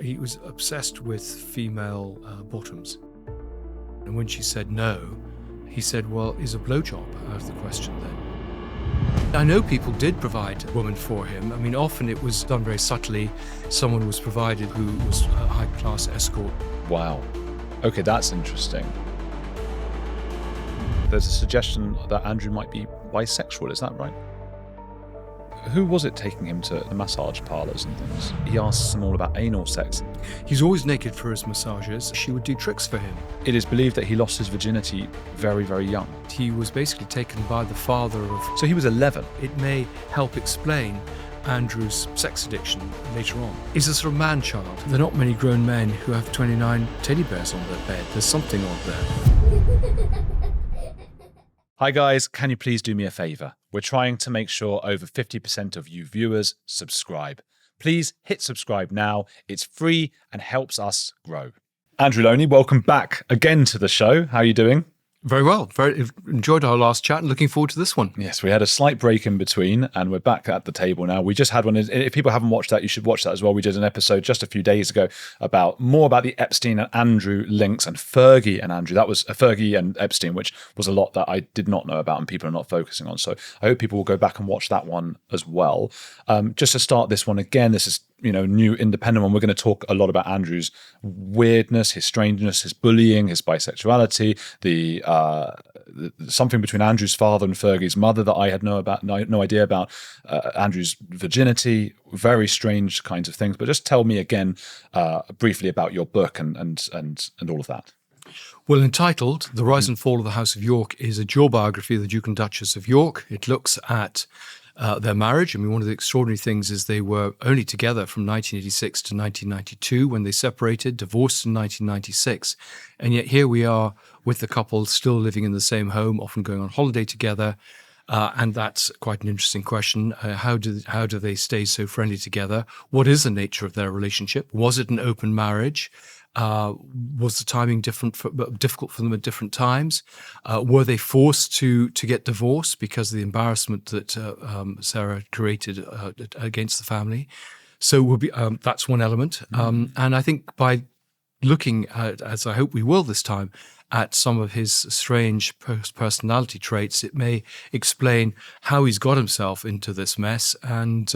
he was obsessed with female bottoms. And when she said no, he said, well, is a blowjob out of the question then? I know people did provide a woman for him. I mean, often it was done very subtly. Someone was provided who was a high-class escort. Wow. Okay, that's interesting. There's a suggestion that Andrew might be bisexual, is that right? Who was it taking him to the massage parlours and things? He asks them all about anal sex. He's always naked for his massages. She would do tricks for him. It is believed that he lost his virginity very, very young. He was basically taken by the father of... So he was 11. It may help explain Andrew's sex addiction later on. He's a sort of man-child. There are not many grown men who have 29 teddy bears on their bed. There's something odd there. Hi guys, can you please do me a favour? We're trying to make sure over 50% of you viewers subscribe. Please hit subscribe now. It's free and helps us grow. Andrew Lownie, welcome back again to the show. How are you doing? Very well. Very enjoyed our last chat and looking forward to this one. Yes, we had a slight break in between and we're back at the table now. We just had one. If people haven't watched that, you should watch that as well. We did an episode just a few days ago about the Epstein and Andrew links and Fergie and Andrew. That was Fergie and Epstein, which was a lot that I did not know about and people are not focusing on. So I hope people will go back and watch that one as well. Just to start this one again, this is new independent one. We're going to talk a lot about Andrew's weirdness, his strangeness, his bullying, his bisexuality, the something between Andrew's father and Fergie's mother that I had no idea about, Andrew's virginity, very strange kinds of things. But just tell me again briefly about your book and all of that. Well, entitled The Rise and Fall of the House of York is a dual biography of the Duke and Duchess of York. It looks at their marriage. I mean, one of the extraordinary things is they were only together from 1986 to 1992 when they separated, divorced in 1996. And yet here we are with the couple still living in the same home, often going on holiday together. And that's quite an interesting question. How do they stay so friendly together? What is the nature of their relationship? Was it an open marriage? Was the timing difficult for them at different times? Were they forced to get divorced because of the embarrassment that Sarah created against the family? So that's one element. And I think by looking at, as I hope we will this time, at some of his strange personality traits, it may explain how he's got himself into this mess and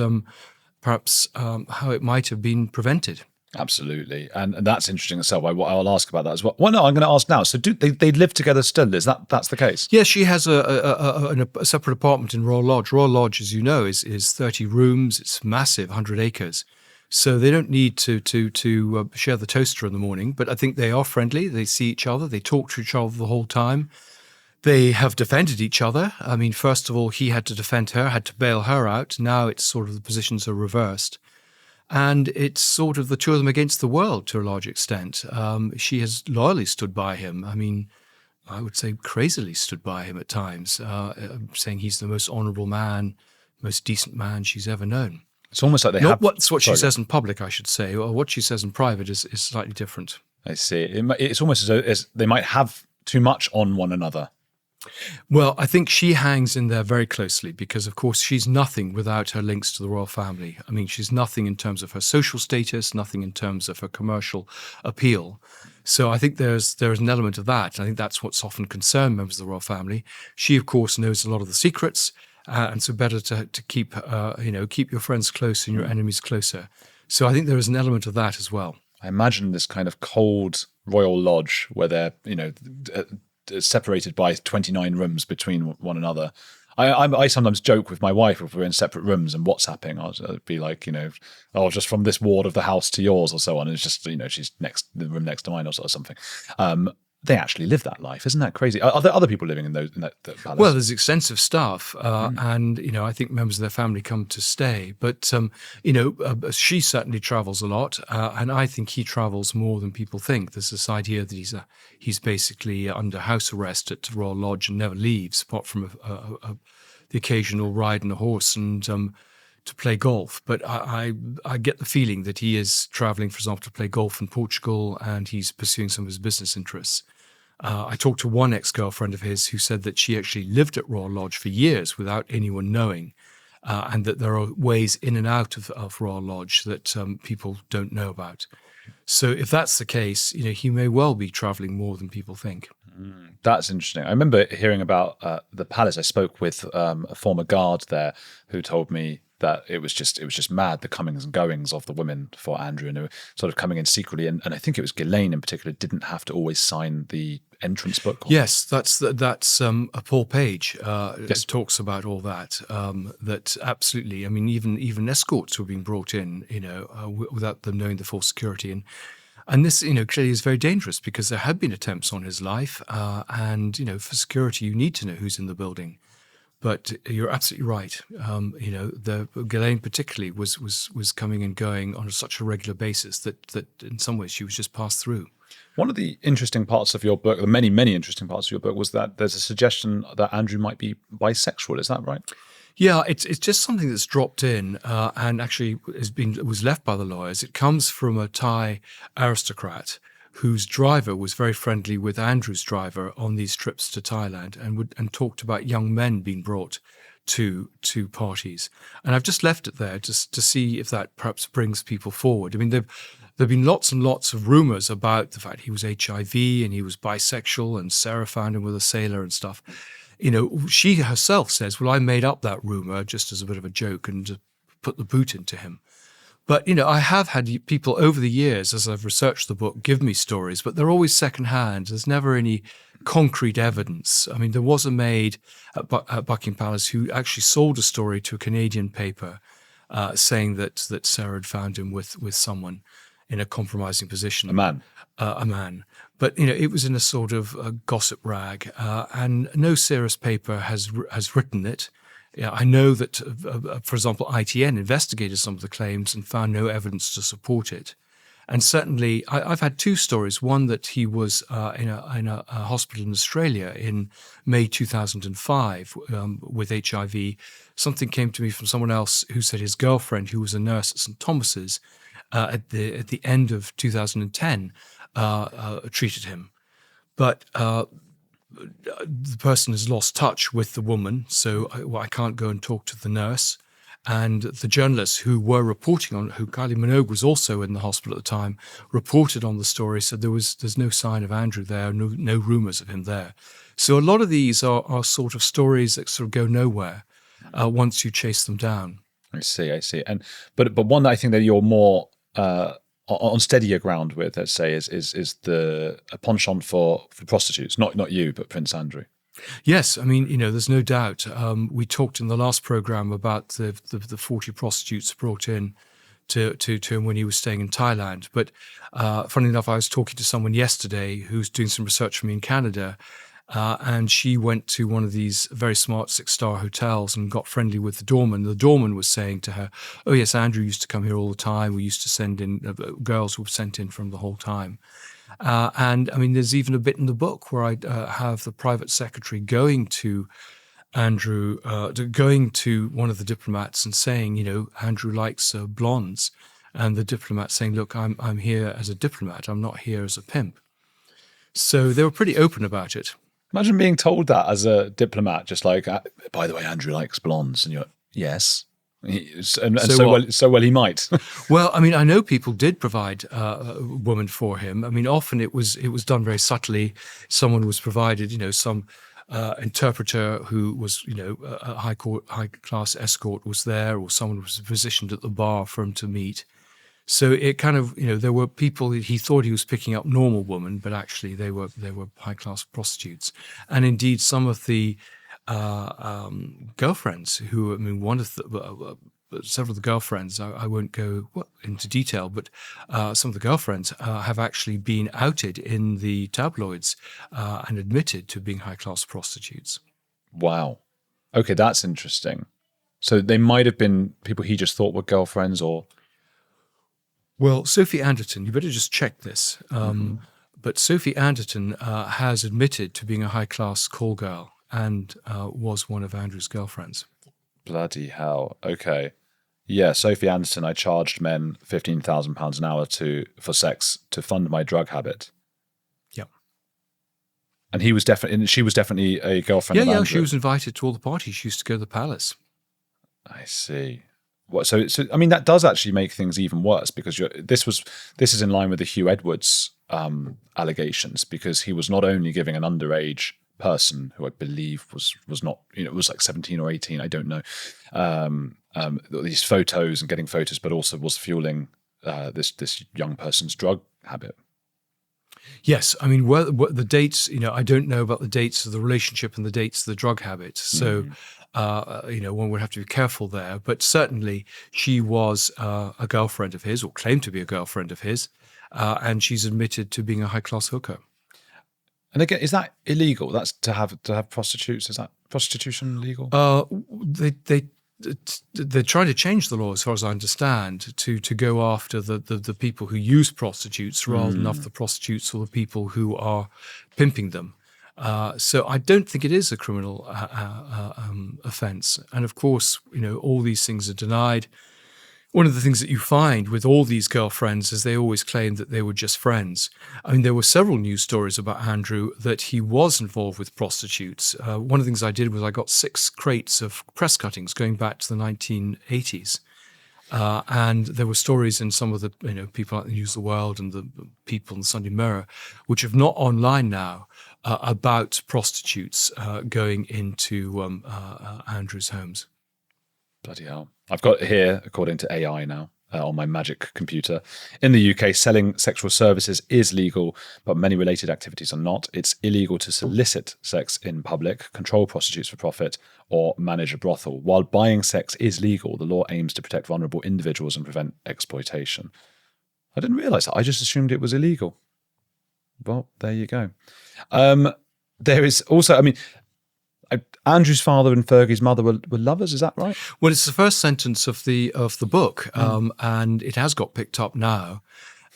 perhaps how it might have been prevented. Absolutely. And that's interesting itself. I'll ask about that as well. Well, no, I'm going to ask now. So do they live together still? That's the case? Yes, she has a separate apartment in Royal Lodge. Royal Lodge, as you know, is 30 rooms. It's massive, 100 acres. So they don't need to share the toaster in the morning, but I think they are friendly. They see each other. They talk to each other the whole time. They have defended each other. I mean, first of all, he had to defend her, had to bail her out. Now it's sort of the positions are reversed. And it's sort of the two of them against the world to a large extent. She has loyally stood by him. I mean, I would say crazily stood by him at times, saying he's the most honourable man, most decent man she's ever known. It's almost like What's what she says in public, I should say, or what she says in private is slightly different. I see. It's almost as they might have too much on one another. Well, I think she hangs in there very closely because, of course, she's nothing without her links to the royal family. I mean, she's nothing in terms of her social status, nothing in terms of her commercial appeal. So I think there's an element of that. I think that's what's often concerned members of the royal family. She, of course, knows a lot of the secrets, and so better to keep your friends close and your enemies closer. So I think there is an element of that as well. I imagine this kind of cold royal lodge where they're separated by 29 rooms between one another. I sometimes joke with my wife if we're in separate rooms and WhatsApping. I'll be like, just from this ward of the house to yours or so on. And it's just, she's the room next to mine or something. They actually live that life. Isn't that crazy? Are there other people living in that palace? Well, there's extensive staff, and I think members of their family come to stay. But she certainly travels a lot, and I think he travels more than people think. There's this idea that he's basically under house arrest at Royal Lodge and never leaves, apart from the occasional ride on a horse and to play golf. But I get the feeling that he is traveling, for example, to play golf in Portugal, and he's pursuing some of his business interests. I talked to one ex-girlfriend of his who said that she actually lived at Royal Lodge for years without anyone knowing, and that there are ways in and out of Royal Lodge that people don't know about. So if that's the case, he may well be traveling more than people think. That's interesting. I remember hearing about the palace. I spoke with a former guard there who told me that it was just mad, the comings and goings of the women for Andrew, and they were sort of coming in secretly. And I think it was Ghislaine in particular didn't have to always sign the entrance book. Yes, that's a Paul Page. Talks about all that. That absolutely. I mean, even escorts were being brought in, without them knowing the full security. And this, clearly is very dangerous because there had been attempts on his life. And, for security, you need to know who's in the building. But you're absolutely right. The Ghislaine particularly was coming and going on such a regular basis that in some ways she was just passed through. One of the interesting parts of your book, the many, many interesting parts of your book, was that there's a suggestion that Andrew might be bisexual. Is that right? Yeah, it's just something that's dropped in and actually was left by the lawyers. It comes from a Thai aristocrat whose driver was very friendly with Andrew's driver on these trips to Thailand and talked about young men being brought to parties. And I've just left it there just to see if that perhaps brings people forward. I mean, there've been lots and lots of rumors about the fact he was HIV and he was bisexual, and Sarah found him with a sailor and stuff. She herself says, well, I made up that rumor just as a bit of a joke and to put the boot into him. But, I have had people over the years, as I've researched the book, give me stories, but they're always secondhand. There's never any concrete evidence. I mean, there was a maid at Buckingham Palace who actually sold a story to a Canadian paper saying that Sarah had found him with someone in a compromising position. A man. A man. But, it was in a sort of gossip rag, and no serious paper has written it. Yeah, I know that, for example, ITN investigated some of the claims and found no evidence to support it. And certainly, I've had two stories. One that he was in a hospital in Australia in May 2005 with HIV. Something came to me from someone else who said his girlfriend, who was a nurse at St Thomas's, at the end of 2010, treated him. But the person has lost touch with the woman, so I can't go and talk to the nurse. And the journalists who were reporting on, who Kylie Minogue was also in the hospital at the time, reported on the story, said there's no sign of Andrew there, no rumours of him there. So a lot of these are sort of stories that sort of go nowhere once you chase them down. I see. And but one that I think that you're more on steadier ground with, let's say, is the penchant for prostitutes. Not you, but Prince Andrew. Yes, I mean, there's no doubt. We talked in the last program about the 40 prostitutes brought in to him when he was staying in Thailand. But funnily enough, I was talking to someone yesterday who's doing some research for me in Canada, and she went to one of these very smart 6-star hotels and got friendly with the doorman. The doorman was saying to her, "Oh yes, Andrew used to come here all the time. We used to send in girls who were sent in from the whole time." And I mean, there's even a bit in the book where I have the private secretary going to Andrew, going to one of the diplomats and saying, Andrew likes blondes, and the diplomat saying, "Look, I'm here as a diplomat. I'm not here as a pimp." So they were pretty open about it. Imagine being told that as a diplomat, just like, by the way, Andrew likes blondes, and you're yes. And so well he might. Well, I mean, I know people did provide a woman for him. I mean, often it was done very subtly. Someone was provided, some interpreter who was, a high class escort was there, or someone was positioned at the bar for him to meet. So it kind of, there were people he thought he was picking up normal women, but actually they were high class prostitutes, and indeed some of the girlfriends who, I mean, one of several of the girlfriends, I won't go into detail, but some of the girlfriends have actually been outed in the tabloids and admitted to being high-class prostitutes. Wow. Okay, that's interesting. So they might have been people he just thought were girlfriends, or... Well, Sophie Anderton, you better just check this. But Sophie Anderton has admitted to being a high-class call girl and was one of Andrew's girlfriends. Bloody hell. Okay. Yeah, Sophie Anderson, I charged men £15,000 an hour for sex to fund my drug habit. Yeah. And she was definitely a girlfriend of Andrew. Yeah, she was invited to all the parties. She used to go to the palace. I see. So I mean, that does actually make things even worse, because this is in line with the Hugh Edwards allegations, because he was not only giving an underage person, who I believe was not, it was like 17 or 18, I don't know, these photos and getting photos, but also was fueling this young person's drug habit. Yes, I mean, what the dates, I don't know about the dates of the relationship and the dates of the drug habit. So, one would have to be careful there. But certainly she was a girlfriend of his, or claimed to be a girlfriend of his, and she's admitted to being a high-class hooker. And again, is that illegal? That's to have prostitutes? Is that prostitution legal? They're trying to change the law, as far as I understand, to go after the people who use prostitutes rather than after the prostitutes or the people who are pimping them. So I don't think it is a criminal offence. And of course, all these things are denied. One of the things that you find with all these girlfriends is they always claim that they were just friends. I mean, there were several news stories about Andrew that he was involved with prostitutes. One of the things I did was I got 6 crates of press cuttings going back to the 1980s. And there were stories in some of the people like the News of the World and the people in the Sunday Mirror, which have not online now, about prostitutes going into Andrew's homes. Bloody hell. I've got it here, according to AI now, on my magic computer. In the UK, selling sexual services is legal, but many related activities are not. It's illegal to solicit sex in public, control prostitutes for profit, or manage a brothel. While buying sex is legal, the law aims to protect vulnerable individuals and prevent exploitation. I didn't realise that. I just assumed it was illegal. Well, there you go. There is also, I mean, Andrew's father and Fergie's mother were lovers. Is that right? Well, it's the first sentence of the book, and it has got picked up now.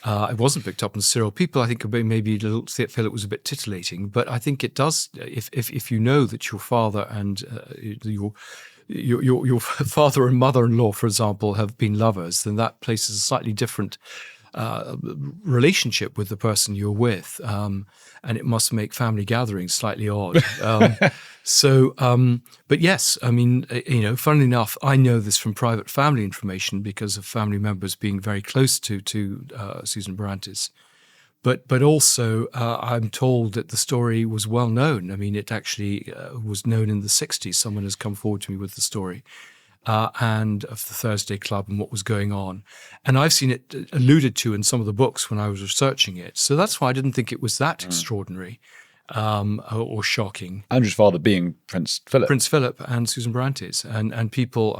It wasn't picked up in serial. People, I think, maybe feel it was a bit titillating, but I think it does. If you know that your father and your father and mother-in-law, for example, have been lovers, then that places a slightly different relationship with the person you're with, and it must make family gatherings slightly odd. But yes, I mean, funnily enough, I know this from private family information because of family members being very close to Susan Barantes. But also, I'm told that the story was well known. I mean, it actually was known in the 60s. Someone has come forward to me with the story. And of the Thursday Club and what was going on. And I've seen it alluded to in some of the books when I was researching it. So that's why I didn't think it was that extraordinary or shocking. Andrew's father being Prince Philip. Prince Philip and Susan Barantes. And people,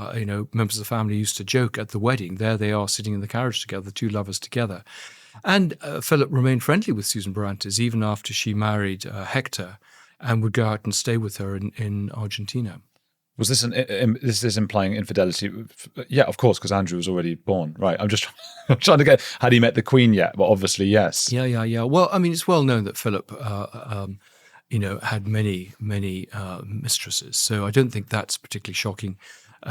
members of the family used to joke at the wedding. There they are sitting in the carriage together, the two lovers together. And Philip remained friendly with Susan Barantes even after she married Hector and would go out and stay with her in Argentina. Was this this is implying infidelity? Yeah, of course, because Andrew was already born, right? I'm trying to get, had he met the Queen yet? But obviously, yes. Yeah. Well, I mean, it's well known that Philip, had many mistresses, so I don't think that's particularly shocking.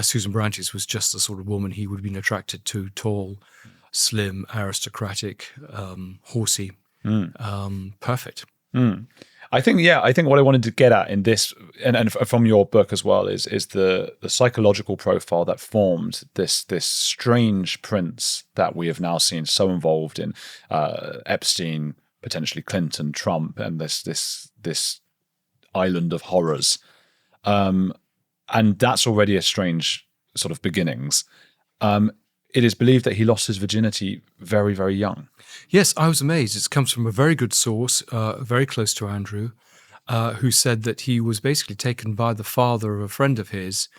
Susan Barantes was just the sort of woman he would have been attracted to: tall, slim, aristocratic, horsey, perfect. I think what I wanted to get at in this, and from your book as well, is the psychological profile that formed this strange prince that we have now seen so involved in Epstein, potentially Clinton, Trump, and this island of horrors, and that's already a strange sort of beginnings. It is believed that he lost his virginity very, very young. Yes, I was amazed. It comes from a very good source, very close to Andrew, who said that he was basically taken by the father of a friend of his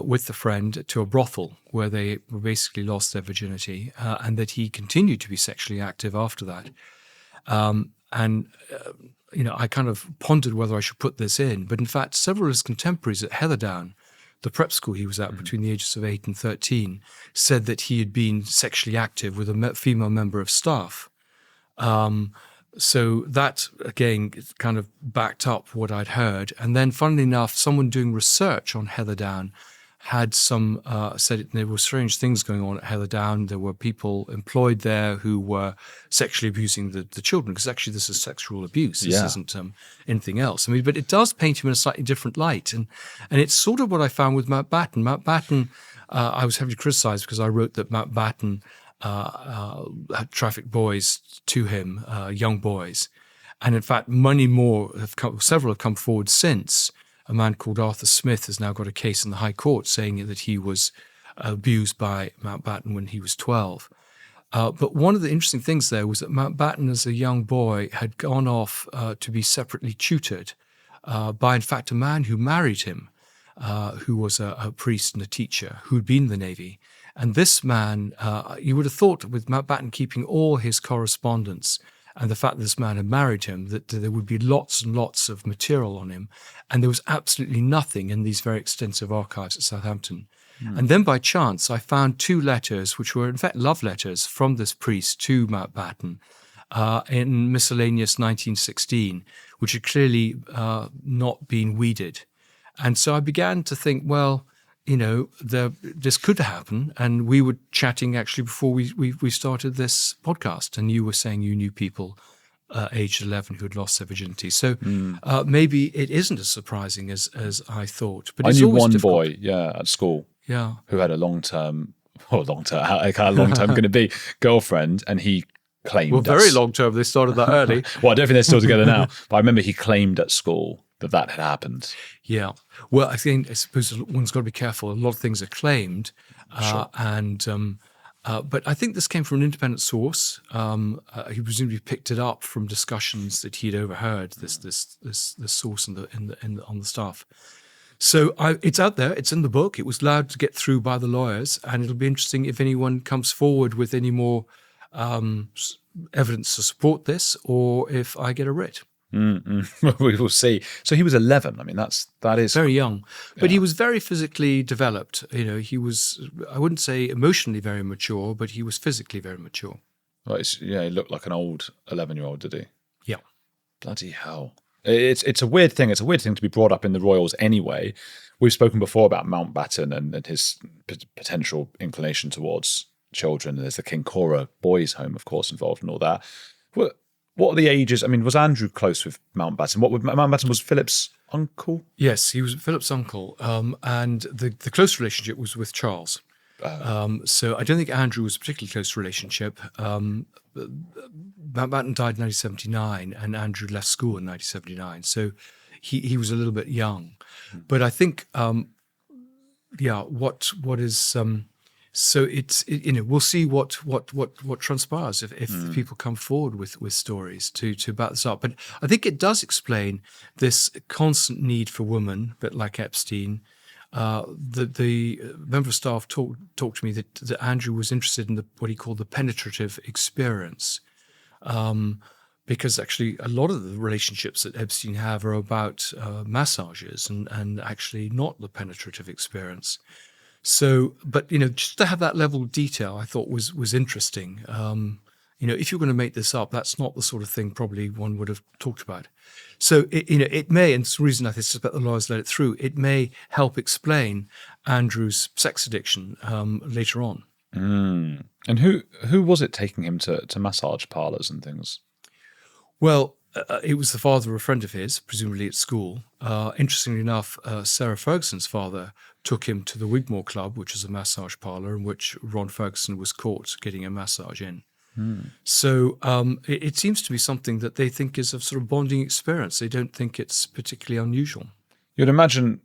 with the friend to a brothel where they basically lost their virginity, and that he continued to be sexually active after that. I kind of pondered whether I should put this in, but in fact, several of his contemporaries at Heatherdown, the prep school he was at between the ages of 8 and 13, said that he had been sexually active with a female member of staff. So that, again, kind of backed up what I'd heard. And then, funnily enough, someone doing research on Heatherdown had said there were strange things going on at Heatherdown. There were people employed there who were sexually abusing the children, because actually this is sexual abuse. This isn't anything else. I mean, but it does paint him in a slightly different light. And it's sort of what I found with Mountbatten. Mountbatten, I was heavily criticised because I wrote that Mountbatten had trafficked boys to him, young boys. And in fact, several have come forward since. A man called Arthur Smith has now got a case in the High Court saying that he was abused by Mountbatten when he was 12. But one of the interesting things there was that Mountbatten, as a young boy, had gone off to be separately tutored by, in fact, a man who married him, who was a priest and a teacher who'd been in the Navy. And this man, you would have thought, with Mountbatten keeping all his correspondence and the fact that this man had married him, that there would be lots and lots of material on him. And there was absolutely nothing in these very extensive archives at Southampton. And then by chance, I found 2 letters, which were in fact love letters from this priest to Mountbatten in miscellaneous 1916, which had clearly not been weeded. And so I began to think, well, this could happen. And we were chatting actually before we started this podcast, and you were saying you knew people aged 11 who had lost their virginity. So maybe it isn't as surprising as I thought. But I it's knew always one difficult. boy, at school, Yeah. who had a long-term, how long term going to be, girlfriend, and he claimed. Well, very long term. They started that early. Well, I don't think they're still together now, but I remember he claimed at school that had happened. Yeah. Well, I suppose one's got to be careful. A lot of things are claimed, Sure. but I think this came from an independent source. He presumably picked it up from discussions that he'd overheard. This source on the staff. So it's out there. It's in the book. It was allowed to get through by the lawyers, and it'll be interesting if anyone comes forward with any more evidence to support this, or if I get a writ. We will see. So he was 11. I mean, that is Very young, but he was very physically developed. He was, I wouldn't say emotionally very mature, but he was physically very mature. Right. He looked like an old 11-year-old, did he? Yeah. Bloody hell. It's a weird thing. It's a weird thing to be brought up in the royals anyway. We've spoken before about Mountbatten and his potential inclination towards children. There's the Kincora boys' home, of course, involved in all that. What are the ages? I mean, was Andrew close with Mountbatten? Mountbatten was Philip's uncle? Yes, he was Philip's uncle, and the close relationship was with Charles. So I don't think Andrew was a particularly close relationship. Mountbatten died in 1979, and Andrew left school in 1979. So he was a little bit young. But I think, what is so it's we'll see what transpires if people come forward with stories to back this up. But I think it does explain this constant need for women, a bit like Epstein. The member of staff talked to me that Andrew was interested in what he called the penetrative experience, because actually a lot of the relationships that Epstein have are about massages and actually not the penetrative experience. So, but just to have that level of detail, I thought was interesting. If you're going to make this up, that's not the sort of thing probably one would have talked about. So, it may, and it's the reason I suspect the lawyers let it through, it may help explain Andrew's sex addiction later on. And who was it taking him to massage parlours and things? Well, it was the father of a friend of his, presumably at school. Interestingly enough, Sarah Ferguson's father took him to the Wigmore Club, which is a massage parlour in which Ron Ferguson was caught getting a massage in. So it seems to be something that they think is a sort of bonding experience. They don't think it's particularly unusual. You'd imagine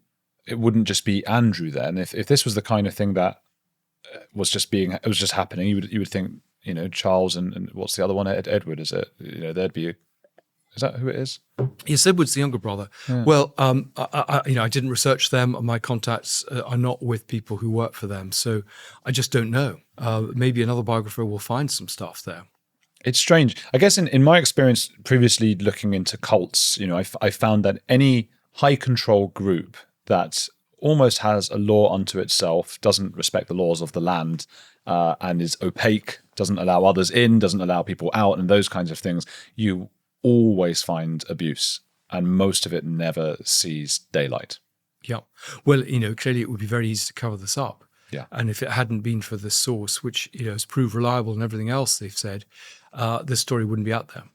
it wouldn't just be Andrew then. If this was the kind of thing that was just happening, you would think, Charles and what's the other one? Edward, is it? There'd be is that who it is? Yes, Edward's the younger brother. Yeah. Well, I didn't research them. My contacts are not with people who work for them, so I just don't know. Maybe another biographer will find some stuff there. It's strange. I guess in my experience previously looking into cults, I found that any high control group that almost has a law unto itself, doesn't respect the laws of the land, and is opaque, doesn't allow others in, doesn't allow people out, and those kinds of things, you always find abuse, and most of it never sees daylight. Yeah. Well, clearly it would be very easy to cover this up. Yeah. And if it hadn't been for this source, which has proved reliable and everything else they've said, this story wouldn't be out there.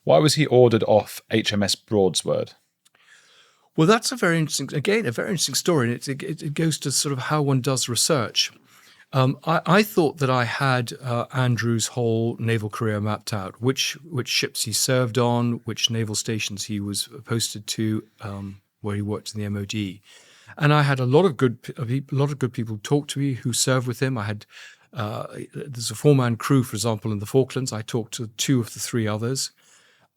Why was he ordered off HMS Broadsword? Well, that's a very interesting story. And it goes to sort of how one does research. I thought that I had Andrew's whole naval career mapped out, which ships he served on, which naval stations he was posted to, where he worked in the MOD. And I had a lot of good people talk to me who served with him. I had there's a 4-man crew, for example, in the Falklands. I talked to 2 of the 3 others.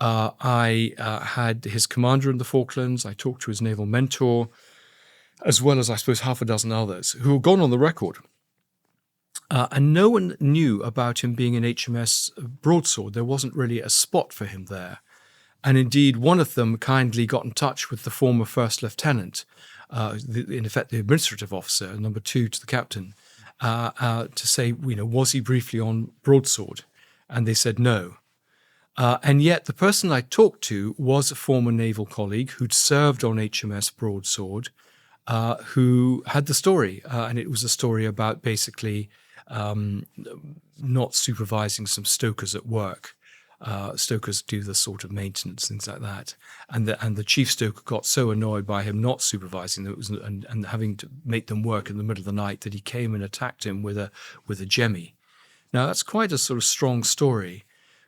I had his commander in the Falklands. I talked to his naval mentor, as well as, I suppose, half a dozen others who have gone on the record. And no one knew about him being an HMS Broadsword. There wasn't really a spot for him there. And indeed, one of them kindly got in touch with the former first lieutenant, in effect the administrative officer, number 2 to the captain, to say, was he briefly on Broadsword? And they said no. And yet the person I talked to was a former naval colleague who'd served on HMS Broadsword, who had the story. And it was a story about basically not supervising some stokers at work. Stokers do the sort of maintenance, things like that. And the chief stoker got so annoyed by him not supervising them and having to make them work in the middle of the night that he came and attacked him with a jemmy. Now, that's quite a sort of strong story.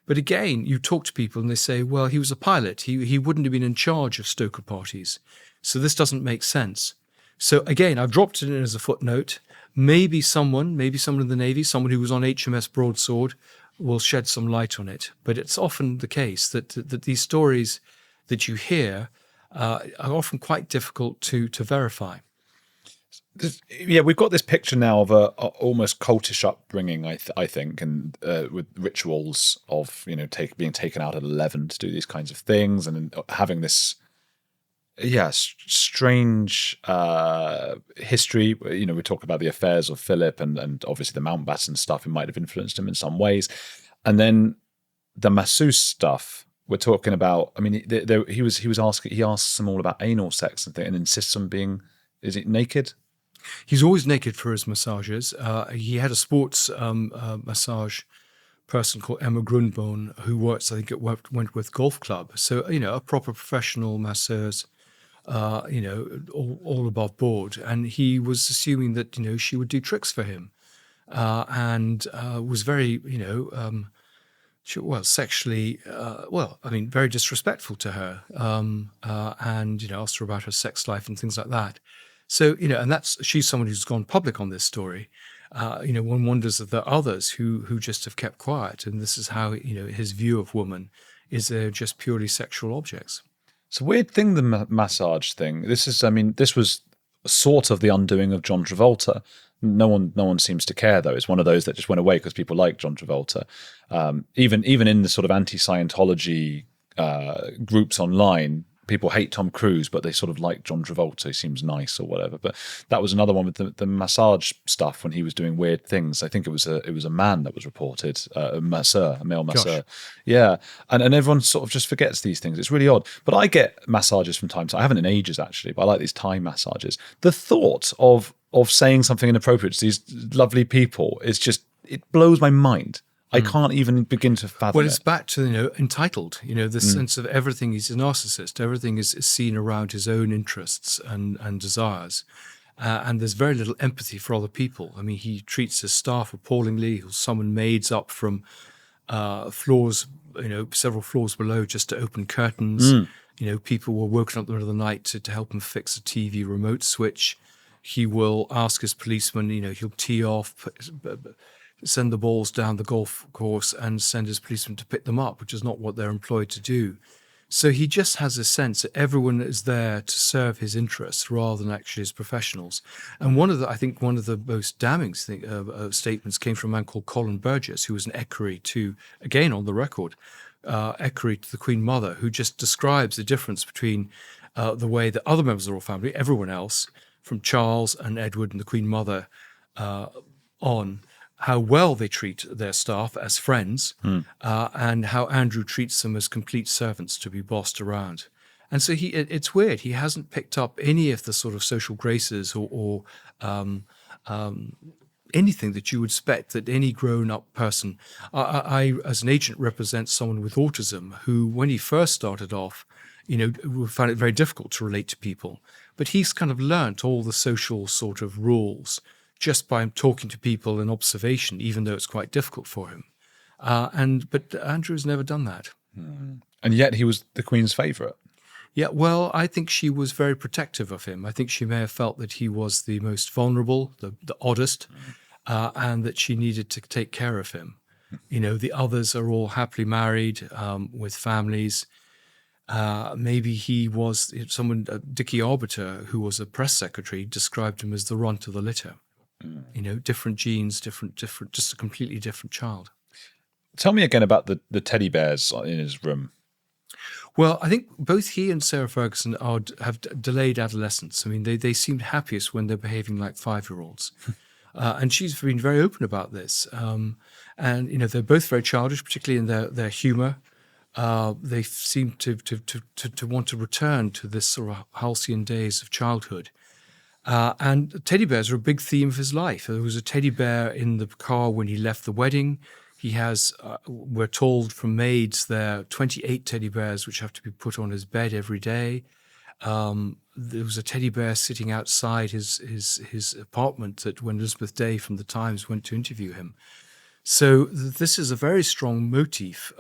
But again, you talk to people and they say, well, he was a pilot. He wouldn't have been in charge of stoker parties. So this doesn't make sense. So again, I've dropped it in as a footnote. Maybe someone in the Navy, someone who was on HMS Broadsword, will shed some light on it. But it's often the case that these stories that you hear are often quite difficult to verify. Yeah, we've got this picture now of a almost cultish upbringing, I think, and with rituals of being taken out at 11 to do these kinds of things, and having this strange history. We talk about the affairs of Philip and obviously the Mountbatten stuff. It might have influenced him in some ways, and then the masseuse stuff. We're talking about. I mean, he asks them all about anal sex and insists on being. Is it naked? He's always naked for his massages. He had a sports massage person called Emma Grundbone who works, I think, at Wentworth Golf Club. So, a proper professional masseuse, all above board. And he was assuming that, she would do tricks for him and was very, sexually, very disrespectful to her and, asked her about her sex life and things like that. So, and she's someone who's gone public on this story. One wonders if there are others who just have kept quiet. And this is how, his view of women is they're just purely sexual objects. It's a weird thing, the massage thing. This was sort of the undoing of John Travolta. No one seems to care, though. It's one of those that just went away because people like John Travolta. Even in the sort of anti-Scientology groups online, people hate Tom Cruise, but they sort of like John Travolta. He seems nice or whatever. But that was another one with the massage stuff when he was doing weird things. I think it was a man that was reported, a male masseur. Gosh. Yeah, and everyone sort of just forgets these things. It's really odd. But I get massages from time to time. I haven't in ages actually, but I like these Thai massages. The thought of saying something inappropriate to these lovely people it blows my mind. I can't even begin to fathom. Well, it's back to entitled. This sense of everything. He's a narcissist. Everything is seen around his own interests and desires, and there's very little empathy for other people. I mean, he treats his staff appallingly. He'll summon maids up from floors, several floors below, just to open curtains. People were woken up in the middle of the night to help him fix a TV remote switch. He will ask his policeman. He'll tee off. Send the balls down the golf course and send his policemen to pick them up, which is not what they're employed to do. So he just has a sense that everyone is there to serve his interests rather than actually as professionals. And one of the most damning statements came from a man called Colin Burgess, who was an equerry to, again on the record, equerry to the Queen Mother, who just describes the difference between the way that other members of the royal family, everyone else, from Charles and Edward and the Queen Mother on, how well they treat their staff as friends, and how Andrew treats them as complete servants to be bossed around. And so it's weird. He hasn't picked up any of the sort of social graces or anything that you would expect that any grown-up person. I, as an agent, represent someone with autism who, when he first started off, would find it very difficult to relate to people. But he's kind of learnt all the social sort of rules just by talking to people and observation, even though it's quite difficult for him. But Andrew's never done that. And yet he was the Queen's favourite. Yeah, well, I think she was very protective of him. I think she may have felt that he was the most vulnerable, the oddest, and that she needed to take care of him. The others are all happily married with families. Maybe he was someone, Dickie Arbiter, who was a press secretary, described him as the runt of the litter. Different genes, different, just a completely different child. Tell me again about the teddy bears in his room. Well, I think both he and Sarah Ferguson have delayed adolescence. I mean, they seemed happiest when they're behaving like 5-year-olds. And she's been very open about this. And, they're both very childish, particularly in their humour. They seem to want to return to this sort of halcyon days of childhood. And teddy bears are a big theme of his life. There was a teddy bear in the car when he left the wedding. He has, we're told from maids, there are 28 teddy bears which have to be put on his bed every day. There was a teddy bear sitting outside his apartment that when Elizabeth Day from the Times went to interview him. So this is a very strong motif.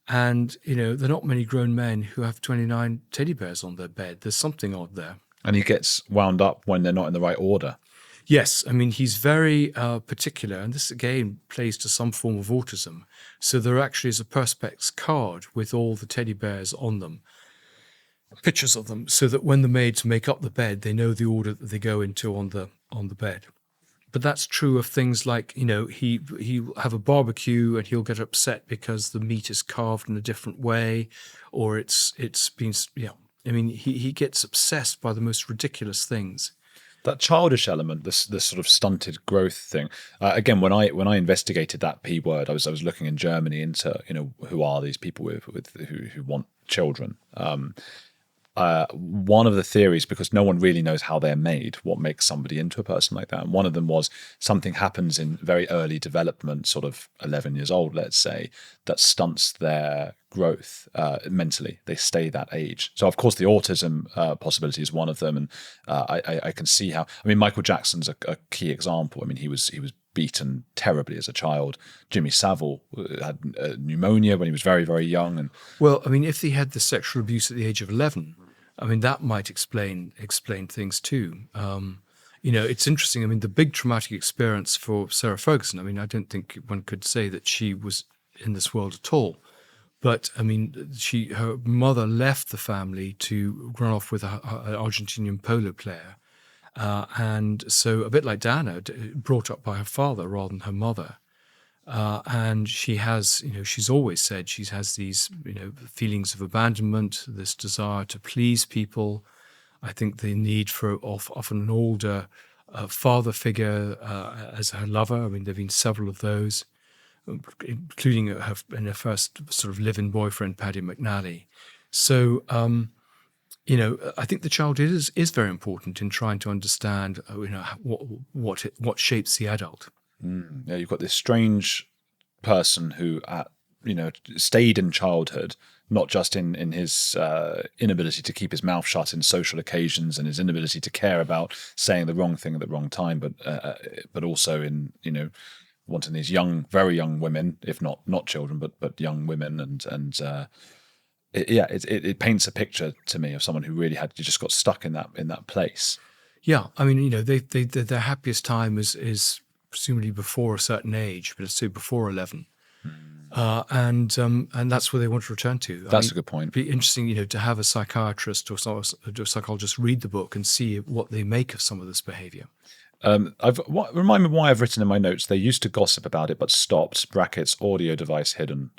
And, there are not many grown men who have 29 teddy bears on their bed. There's something odd there. And he gets wound up when they're not in the right order. Yes, I mean, he's very particular, and this again plays to some form of autism. So there actually is a Perspex card with all the teddy bears on them, pictures of them, so that when the maids make up the bed, they know the order that they go into on the bed. But that's true of things like, he'll have a barbecue and he'll get upset because the meat is carved in a different way, or it's been, I mean, he gets obsessed by the most ridiculous things. That childish element, this sort of stunted growth thing. Again, when I investigated that P word, I was looking in Germany into who are these people who want children. One of the theories, because no one really knows how they're made, what makes somebody into a person like that. And one of them was something happens in very early development, sort of 11 years old, let's say, that stunts their growth mentally. They stay that age. So, of course, the autism possibility is one of them. And I can see how, Michael Jackson's a key example. I mean, he was beaten terribly as a child. Jimmy Savile had pneumonia when he was very, very young. And well, I mean, if he had the sexual abuse at the age of 11, I mean, that might explain things too. It's interesting. I mean, the big traumatic experience for Sarah Ferguson, I mean, I don't think one could say that she was in this world at all. But, I mean, her mother left the family to run off with an Argentinian polo player. And so a bit like Diana, brought up by her father rather than her mother. And she has, she's always said she has these, feelings of abandonment, this desire to please people. I think the need for often an older father figure as her lover. I mean, there have been several of those, including in her first sort of live-in boyfriend, Paddy McNally. So, I think the child is very important in trying to understand, what shapes the adult. Yeah, you've got this strange person who, stayed in childhood, not just in his inability to keep his mouth shut in social occasions and his inability to care about saying the wrong thing at the wrong time, but also in wanting these young, very young women, if not children, but young women, it paints a picture to me of someone who really just got stuck in that place. Yeah, I mean, their happiest time is presumably before a certain age, but let's say before 11, and that's where they want to return to. That's a good point. It'd be interesting, to have a psychiatrist or a psychologist read the book and see what they make of some of this behaviour. Remind me why I've written in my notes. They used to gossip about it, but stopped. (brackets audio device hidden ?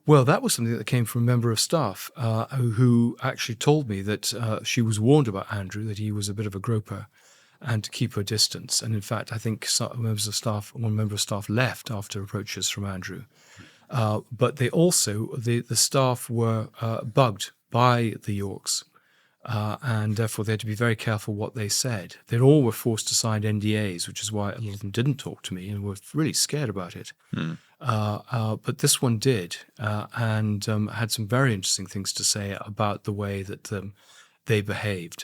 Well, that was something that came from a member of staff who actually told me that she was warned about Andrew, that he was a bit of a groper, and to keep her distance. And in fact, I think one member of staff left after approaches from Andrew. But they also, the staff were bugged by the Yorks and therefore they had to be very careful what they said. They all were forced to sign NDAs, which is why a lot of them didn't talk to me and were really scared about it. But this one did, and had some very interesting things to say about the way that they behaved,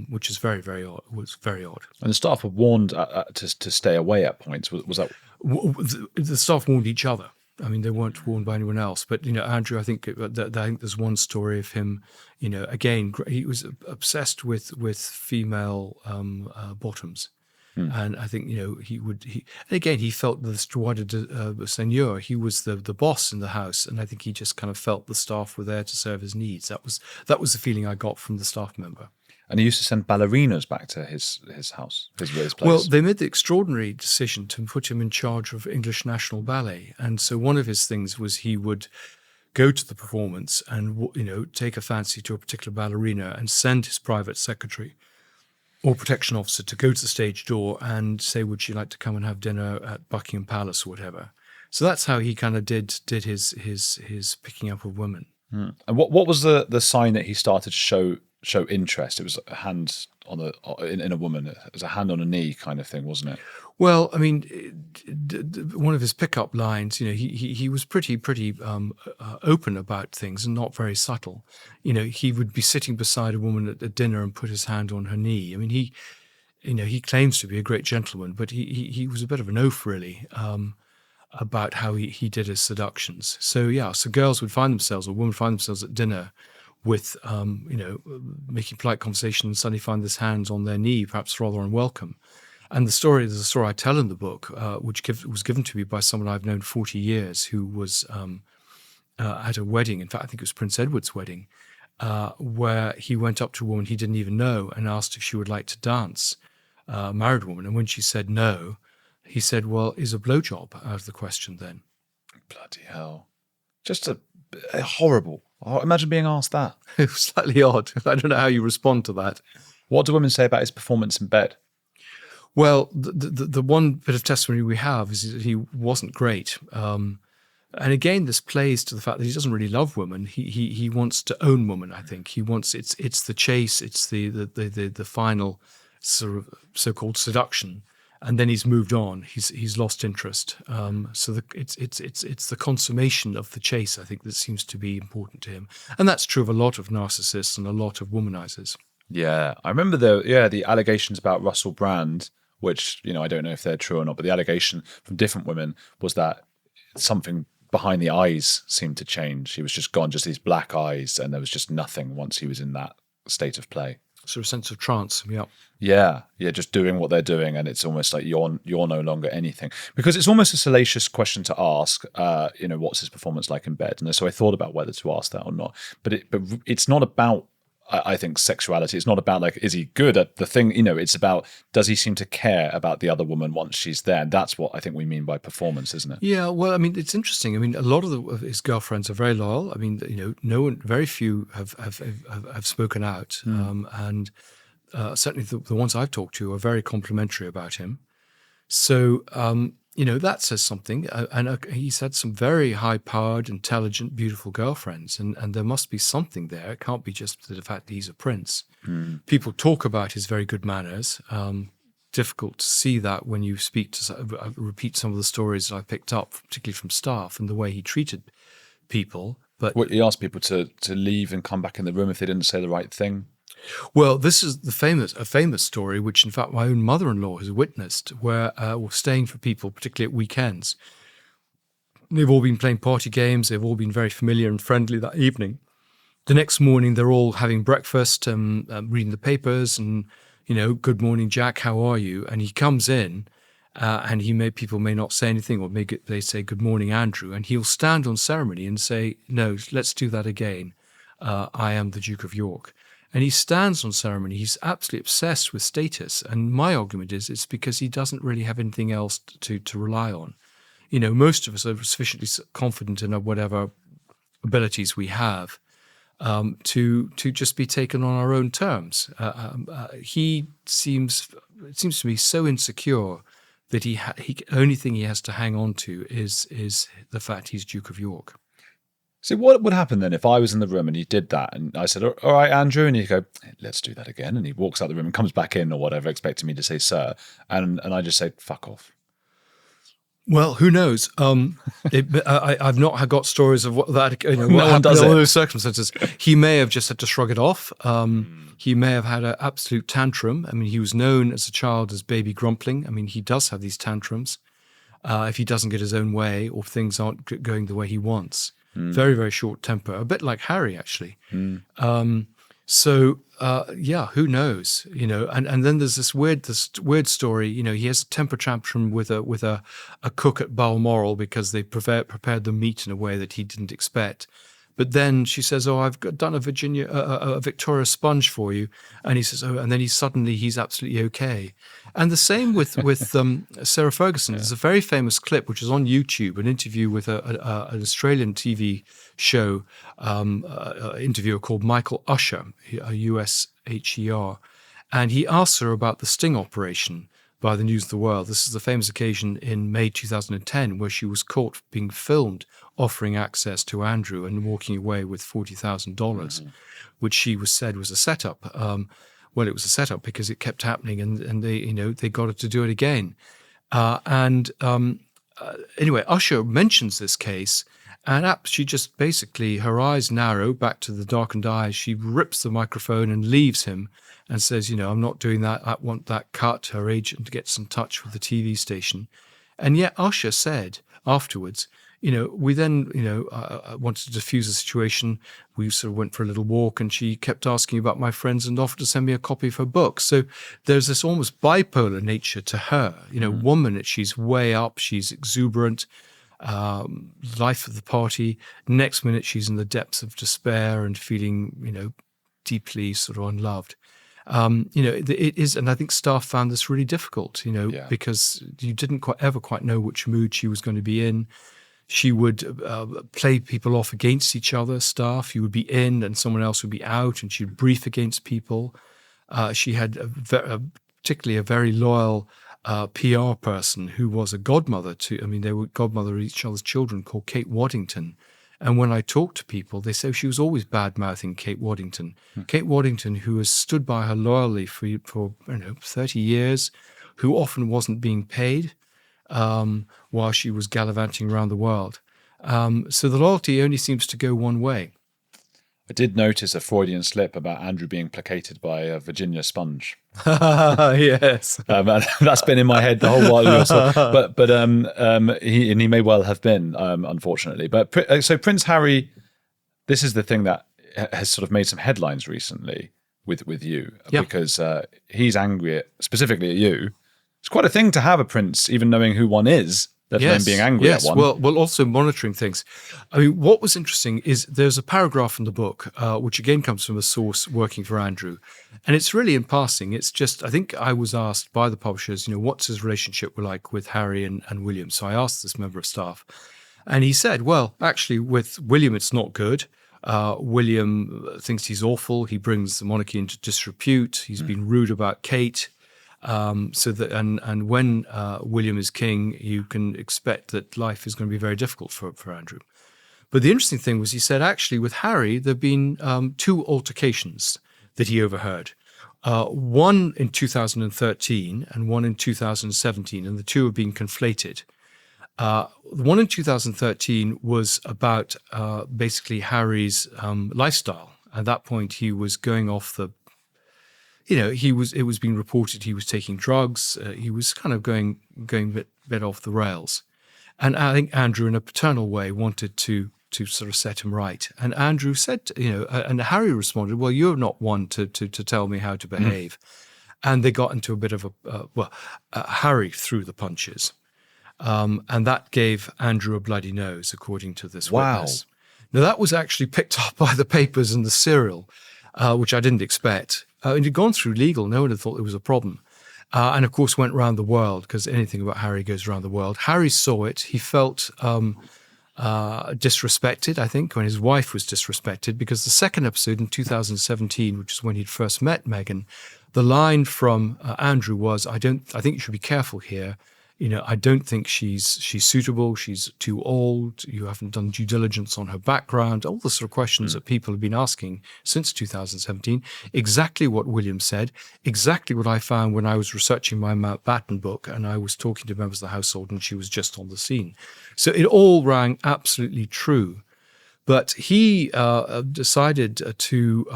which is very, very odd. Was very odd. And the staff were warned to stay away at points. Was that? The staff warned each other. I mean, they weren't warned by anyone else. But Andrew, I think there's one story of him. Again, he was obsessed with female bottoms. And I think he felt the droit de seigneur. He was the boss in the house, and I think he just kind of felt the staff were there to serve his needs. That was the feeling I got from the staff member. And he used to send ballerinas back to his house, his place. Well, they made the extraordinary decision to put him in charge of English National Ballet, and so one of his things was he would go to the performance and take a fancy to a particular ballerina and send his private secretary or protection officer to go to the stage door and say, would she like to come and have dinner at Buckingham Palace or whatever. So that's how he kind of did his picking up of women. And what was the sign that he started to show interest? It was a hand in a woman. It was a hand on a knee kind of thing, wasn't it? Well, I mean, one of his pickup lines, he was pretty open about things and not very subtle. He would be sitting beside a woman at dinner and put his hand on her knee. I mean, he claims to be a great gentleman, but he was a bit of an oaf, really, about how he did his seductions. So girls would find themselves, or women find themselves at dinner with, making polite conversation and suddenly find this hand on their knee, perhaps rather unwelcome. And there's a story I tell in the book, which was given to me by someone I've known 40 years, who was at a wedding. In fact, I think it was Prince Edward's wedding, where he went up to a woman he didn't even know and asked if she would like to dance, a married woman. And when she said no, he said, well, is a blowjob out of the question then? Bloody hell. Just a horrible. Imagine being asked that. It was slightly odd. I don't know how you respond to that. What do women say about his performance in bed? Well, the one bit of testimony we have is that he wasn't great. And again, this plays to the fact that he doesn't really love women. He wants to own women, I think. He wants it's the chase, it's the final sort of so-called seduction. And then he's moved on. He's lost interest. So it's the consummation of the chase, I think, that seems to be important to him. And that's true of a lot of narcissists and a lot of womanizers. Yeah, I remember the allegations about Russell Brand, which, I don't know if they're true or not, but the allegation from different women was that something behind the eyes seemed to change. He was just gone, just these black eyes, and there was just nothing once he was in that state of play. Sort of sense of trance, yeah. Yeah, just doing what they're doing, and it's almost like you're no longer anything. Because it's almost a salacious question to ask, what's his performance like in bed? And so I thought about whether to ask that or not. But it's not about, I think, sexuality. It's not about like, is he good at the thing? It's about, does he seem to care about the other woman once she's there? And that's what I think we mean by performance, isn't it? Yeah, well, I mean, it's interesting. I mean, a lot of his girlfriends are very loyal. I mean, very few have spoken out, and certainly the ones I've talked to are very complimentary about him. So, that says something. And he's had some very high-powered, intelligent, beautiful girlfriends, and there must be something there. It can't be just the fact that he's a prince. People talk about his very good manners. Difficult to see that when you repeat some of the stories that I picked up, particularly from staff, and the way he treated people. But he asked people to leave and come back in the room if they didn't say the right thing. Well, this is a famous story, which in fact my own mother-in-law has witnessed, where we're staying for people, particularly at weekends. They've all been playing party games. They've all been very familiar and friendly that evening. The next morning, they're all having breakfast, reading the papers, and good morning, Jack. How are you? And he comes in, and people may not say anything, or maybe they say good morning, Andrew, and he'll stand on ceremony and say, no, let's do that again. I am the Duke of York. And he stands on ceremony. He's absolutely obsessed with status. And my argument is it's because he doesn't really have anything else to rely on. Most of us are sufficiently confident in whatever abilities we have to just be taken on our own terms. It seems to me so insecure that he only thing he has to hang on to is the fact he's Duke of York. So what would happen then if I was in the room and you did that and I said, all right, Andrew, and you go, hey, let's do that again. And he walks out the room and comes back in or whatever, expecting me to say, sir. And I just say, fuck off. Well, who knows? I've not got stories of what that. What one happened does in all it. those circumstances. He may have just had to shrug it off. He may have had an absolute tantrum. I mean, he was known as a child as baby grumpling. I mean, he does have these tantrums if he doesn't get his own way or things aren't going the way he wants. Very, very short temper, a bit like Harry, actually. Who knows? And then there's this weird story. He has a temper tantrum with a cook at Balmoral because they prepared the meat in a way that he didn't expect. But then she says, "Oh, I've done a Victoria sponge for you," and he says, "Oh," and then he's absolutely okay. And the same with Sarah Ferguson. There's a very famous clip which is on YouTube, an interview with an Australian TV show interviewer called Michael Usher, a USHER, and he asks her about the sting operation by the News of the World. This is the famous occasion in May 2010 where she was caught being filmed offering access to Andrew and walking away with $40,000, which she said was a setup. Well, it was a setup because it kept happening, and they got her to do it again. Anyway, Usher mentions this case, and she just basically, her eyes narrow back to the darkened eyes. She rips the microphone and leaves him and says, I'm not doing that. I want that cut. Her agent gets in touch with the TV station. And yet Usher said afterwards, we then, wanted to diffuse the situation. We sort of went for a little walk and she kept asking about my friends and offered to send me a copy of her book. So there's this almost bipolar nature to her. One minute she's way up, she's exuberant, life of the party. Next minute she's in the depths of despair and feeling, deeply sort of unloved. It is, and I think staff found this really difficult, because you didn't ever quite know which mood she was going to be in. She would play people off against each other, staff. You would be in and someone else would be out, and she'd brief against people. She had particularly a very loyal PR person who was a godmother they were godmother of each other's children, called Kate Waddington. And when I talk to people, they say she was always bad-mouthing Kate Waddington. Kate Waddington, who has stood by her loyally for 30 years, who often wasn't being paid while she was gallivanting around the world. So the loyalty only seems to go one way. I did notice a Freudian slip about Andrew being placated by a Virginia sponge. Yes, that's been in my head the whole while. But he may well have been, unfortunately. But so Prince Harry, this is the thing that has sort of made some headlines recently with you, because he's angry specifically at you. It's quite a thing to have a prince, even knowing who one is. Let alone being angry at one. Well, also monitoring things. I mean, what was interesting is there's a paragraph in the book, which again comes from a source working for Andrew. And it's really in passing. It's just, I think I was asked by the publishers, what's his relationship like with Harry and William? So I asked this member of staff. And he said, well, actually, with William, it's not good. William thinks he's awful. He brings the monarchy into disrepute. He's been rude about Kate. And when William is king, you can expect that life is going to be very difficult for Andrew. But the interesting thing was he said, actually, with Harry, there have been two altercations that he overheard. One in 2013 and one in 2017, and the two have been conflated. The one in 2013 was about basically Harry's lifestyle. At that point, he was going off the it was being reported he was taking drugs. He was kind of going a bit off the rails. And I think Andrew, in a paternal way, wanted to sort of set him right. And Andrew said, and Harry responded, well, you're not one to tell me how to behave. And they got into a bit of Harry threw the punches. And that gave Andrew a bloody nose, according to this witness. Now, that was actually picked up by the papers and the Serial, which I didn't expect. It had gone through legal. No one had thought there was a problem. And, of course, went around the world, because anything about Harry goes around the world. Harry saw it. He felt disrespected, I think, when his wife was disrespected, because the second episode in 2017, which is when he'd first met Meghan, the line from Andrew was, I think you should be careful here. I don't think she's suitable. She's too old. You haven't done due diligence on her background. All the sort of questions that people have been asking since 2017. Exactly what William said. Exactly what I found when I was researching my Mountbatten book, and I was talking to members of the household, and she was just on the scene. So it all rang absolutely true. But he decided to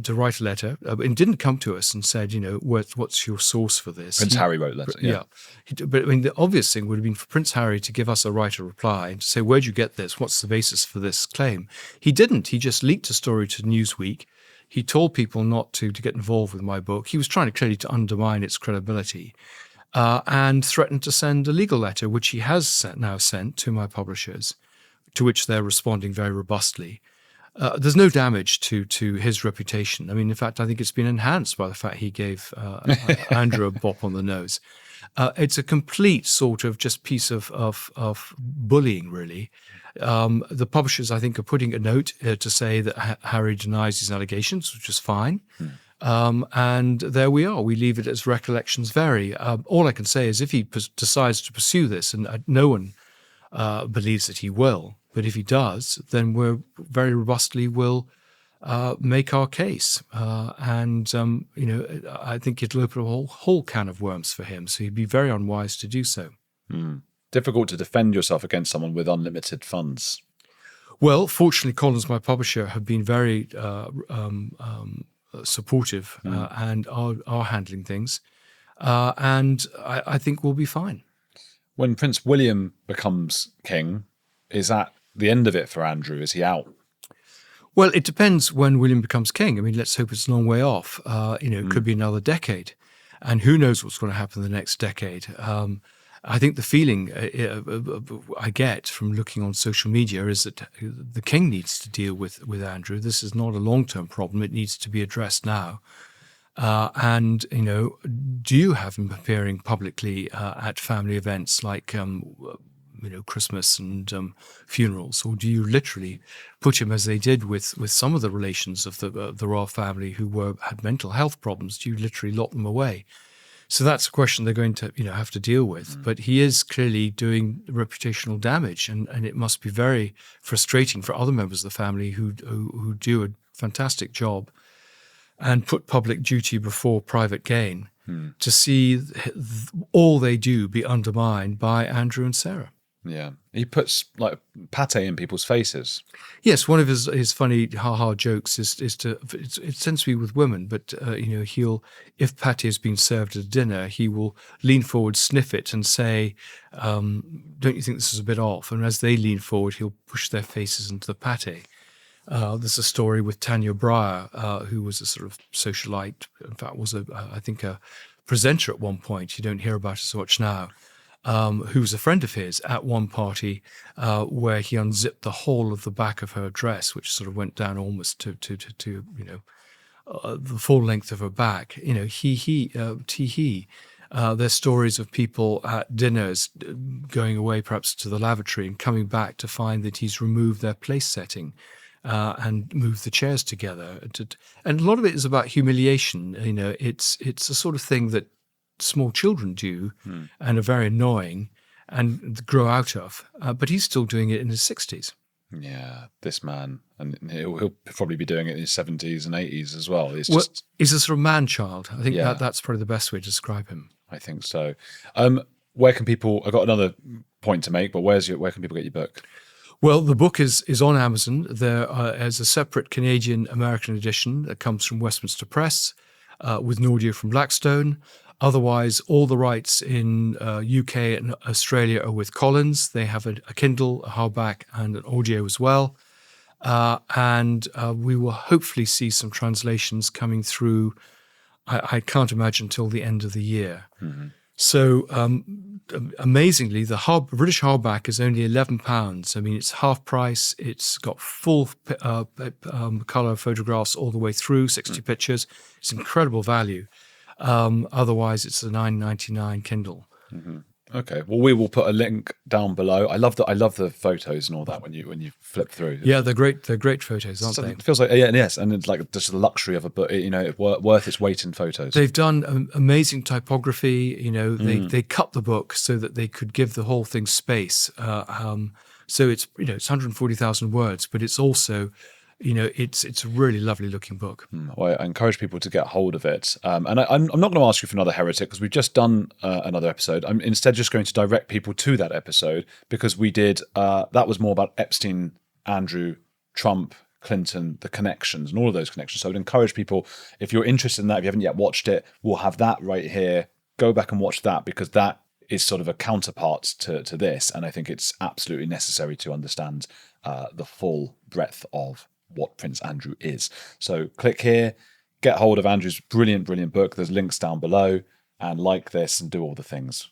write a letter and didn't come to us and said, what's your source for this? Prince Harry wrote a letter. Yeah. But I mean, the obvious thing would have been for Prince Harry to give us a reply and to say, where'd you get this? What's the basis for this claim? He didn't. He just leaked a story to Newsweek. He told people not to get involved with my book. He was trying clearly to undermine its credibility and threatened to send a legal letter, which he has now sent to my publishers, to which they're responding very robustly. There's no damage to his reputation. I mean, in fact, I think it's been enhanced by the fact he gave Andrew a bop on the nose. It's a complete sort of just piece of bullying, really. The publishers, I think, are putting a note to say that Harry denies his allegations, which is fine. And there we are. We leave it as recollections vary. All I can say is if he decides to pursue this, and no one believes that he will, but if he does, then we're very robustly will make our case. I think it'll open a whole can of worms for him. So he'd be very unwise to do so. Difficult to defend yourself against someone with unlimited funds. Well, fortunately, Collins, my publisher, have been very supportive and are handling things. And I think we'll be fine. When Prince William becomes king, is that the end of it for Andrew? Is he out? Well, it depends when William becomes king. I mean, let's hope it's a long way off. It could be another decade. And who knows what's going to happen in the next decade. I think the feeling I get from looking on social media is that the king needs to deal with Andrew. This is not a long-term problem. It needs to be addressed now. Do you have him appearing publicly at family events like, Christmas and funerals, or do you literally put him, as they did with some of the relations of the royal family who had mental health problems? Do you literally lock them away? So that's a question they're going to have to deal with. But he is clearly doing reputational damage, and it must be very frustrating for other members of the family who do a fantastic job and put public duty before private gain, to see all they do be undermined by Andrew and Sarah. Yeah. He puts like pate in people's faces. Yes, one of his funny ha-ha jokes is it tends to be with women, but he'll, if pate has been served at dinner, he will lean forward, sniff it, and say, "Don't you think this is a bit off?" And as they lean forward, he'll push their faces into the pate. There's a story with Tanya Breyer, who was a sort of socialite. In fact, was I think a presenter at one point. You don't hear about her so much now. Who was a friend of his at one party, where he unzipped the whole of the back of her dress, which sort of went down almost to the full length of her back. There's stories of people at dinners going away perhaps to the lavatory and coming back to find that he's removed their place setting. And moved the chairs together. And a lot of it is about humiliation. It's a sort of thing that small children do and are very annoying and grow out of. But he's still doing it in his 60s. Yeah, this man. And he'll probably be doing it in his 70s and 80s as well. He's a sort of man-child. I think that's probably the best way to describe him. I think so. Where can people... I've got another point to make, but where can people get your book? Well, the book is on Amazon. There is a separate Canadian-American edition that comes from Westminster Press with an audio from Blackstone. Otherwise, all the rights in UK and Australia are with Collins. They have a Kindle, a hardback, and an audio as well. And we will hopefully see some translations coming through, I can't imagine, until the end of the year. Mm-hmm. So amazingly, the British hardback is only £11. I mean, it's half price. It's got full colour photographs all the way through, 60 pictures. It's incredible value. Otherwise, it's a $9.99 Kindle. Mm-hmm. Okay. Well, we will put a link down below. I love the photos and all that when you flip through. Yeah, they're great. They're great photos, aren't they? It feels like yes, and it's like just the luxury of a book. Worth its weight in photos. They've done amazing typography. They cut the book so that they could give the whole thing space. So it's it's 140,000 words, but it's also it's a really lovely looking book. Well, I encourage people to get hold of it. And I'm not going to ask you for another heretic because we've just done another episode. I'm instead just going to direct people to that episode because we did, that was more about Epstein, Andrew, Trump, Clinton, the connections and all of those connections. So I would encourage people, if you're interested in that, if you haven't yet watched it, we'll have that right here. Go back and watch that because that is sort of a counterpart to this. And I think it's absolutely necessary to understand the full breadth of what Prince Andrew is. So click here, get hold of Andrew's brilliant book. There's links down below, and like this and do all the things.